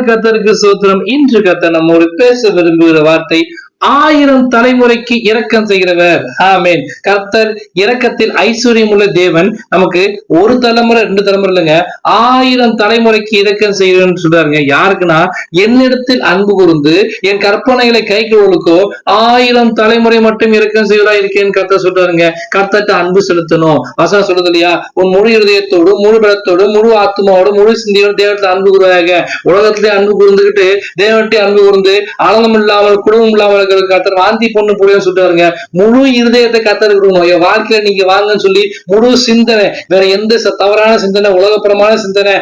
கர்த்தருக்கு சோத்திரம். இன்று கர்த்தர் நம்மோடு பேச விரும்புகிற வார்த்தை, 1000 தலைமுறைக்கு இரக்கம் செய்கிறவர். ஆமென். கர்த்தர் இரக்கத்தில் ஐஸ்வர்யம் உள்ள தேவன். நமக்கு ஒரு தலைமுறை 2 தலைமுறை இல்லைங்க, 1000 தலைமுறைக்கு இரக்கம் செய்கிறேன்னு சொல்றாருங்க. யாருக்குன்னா, என்னிடத்தில் அன்பு கூர்ந்து என் கற்பனைகளை கைக்கொள்ளுக்கோ 1000 தலைமுறை மட்டும் இரக்கம் செய்வதா இருக்கேன்னு கர்த்தர் சொல்றாருங்க. கர்த்தர்ட்ட அன்பு செலுத்தணும். வசனம் சொல்றது இல்லையா, உன் முழு இருதயத்தோடு, முழு பலத்தோடு, முழு ஆத்மாவோடு, முழு சிந்தையோடு தேவனத்தில் அன்பு கூறுவாங்க. உலகத்திலே அன்பு கூர்ந்துகிட்டு தேவன்கிட்ட அன்பு கூர்ந்து ஆனந்தம் இல்லாமல் குடும்பம் இல்லாமல் கர்த்தர் வாந்தி பொண்ணு புரியும் சொல்றாருங்க. முழு இருதயத்தை கர்த்தர் கொடுக்கணும். என் வாழ்க்கையில நீங்க வாங்கன்னு சொல்லி முழு சிந்தனை, வேற எந்த தவறான சிந்தனை, உலகப்புறமான சிந்தனை,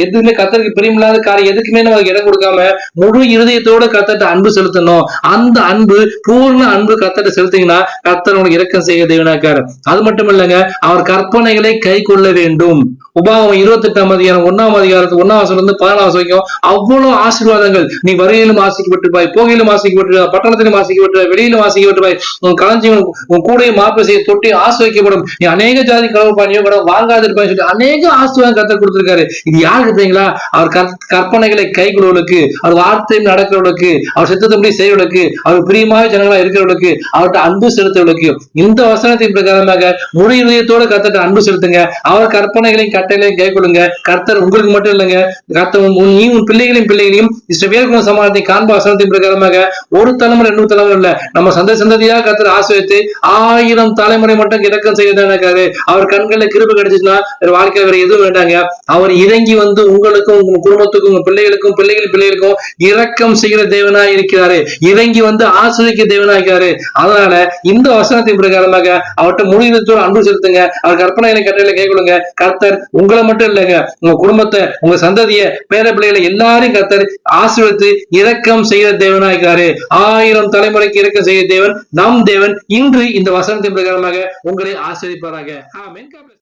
எதுவுமே கர்த்தருக்கு பிரியமில்லாத காரியம் எதுக்குமே நமக்கு இடம் கொடுக்காம முழு இருதயத்தோட கர்த்தர்ட்ட அன்பு செலுத்தணும். அந்த அன்பு, பூர்ண அன்பு கர்த்தர்ட்ட செலுத்தீங்கன்னா கர்த்தர் உங்களுக்கு இரக்கம் செய்ய தேவனாக்காரு. அது மட்டும் இல்லைங்க, அவர் கற்பனைகளை கை கொள்ள வேண்டும். உபாகமம் 28ஆம் அதிகாரம் 1ஆம் அதிகாரத்து 1ஆம் வசனம் இருந்து 14ஆம் வரைக்கும் அவ்வளவு ஆசீர்வாதங்கள். நீ வருகையிலும் ஆசிக்கப்பட்டிருப்பாய், போகையிலும் ஆசிக்கப்பட்டிருப்பாய், பட்டணத்திலும் ஆசிக்கப்பட்டிருப்பாய், வெளியிலும் ஆசிக்கப்பட்டிருப்பாய், உன் களஞ்சியம் உன் கூடையை மாப்பிளை செய்ய தொட்டி ஆசிர்வதிக்கப்படும், நீ அநேக ஜாதி கடவுள் கூட வாங்காதிருப்பாய் சொல்லி அநேக ஆசீர்வாதம் கர்த்தர் கொடுத்திருக்காரு. இது யாருக்கு தெரியுங்களா? அவர் கற்பனைகளை கை கொள்வதற்கு, அவர் வார்த்தையும் நடக்கிறவர்களுக்கு, அவர் சித்தத்தபடி செய்வதற்கு, அவர் பிரியமாக ஜனங்களா இருக்கிறவர்களுக்கு, அவர்கிட்ட அன்பு செலுத்துவதற்கு. இந்த வசனத்தின் பிரகாரமாக முழு இதயத்தோட கர்த்தர்ட்ட அன்பு செலுத்துங்க. அவர் கற்பனைகளையும் கட்டளையும் கை கொள்ளுங்க. கர்த்தர் உங்களுக்கு மட்டும் இல்லைங்க, கர்த்தர் நீ உன் பிள்ளைகளையும் இஸ்ரவேல் சமாதானத்தை காண்ப வசனத்தின் பிரகாரமாக ஒரு தலைமுறை 2 தலைமுறை இல்ல, நம்ம சந்ததியாக கர்த்தர் ஆசீர்வதித்து 1000 தலைமுறை மட்டும் இரக்கம் செய்யறாரு. அவர் கண்கள்ல கிருபை கிடைச்சுன்னா வாழ்க்கையில வேற எதுவும் வேண்டாங்க. அவர் இறங்கி வந்து உங்களுக்கும், உங்க குடும்பத்துக்கும், உங்க பிள்ளைகளுக்கும், பிள்ளைகளுக்கும் இரக்கம் செய்கிற தேவனா இருக்கிறாரு. இறங்கி வந்து ஆசீர்வதிக்க தேவனா இருக்கிறாரு. அதனால இந்த வசனத்தின் பிரகாரமாக அவர்கிட்ட முழுவதோடு அன்பு செலுத்துங்க. அவர் கற்பனைகளை கட்டளை கைக்கொள்ளுங்க. கர்த்தர் உங்களை மட்டும் இல்லைங்க, உங்க குடும்பத்தை, உங்க சந்ததிய, பேர பிள்ளைகளை எல்லாரையும் கர்த்தர் ஆசீர்வதித்து இரக்கம் செய்கிற தேவனா இருக்கிறாரு. 1000 தலைமுறைக்கு இரக்கம் செய்கிற தேவன் நம் தேவன். இன்று இந்த வசனத்தின் பிரகாரமாக உங்களை ஆசீர்வதிப்பாராக. ஆமென்.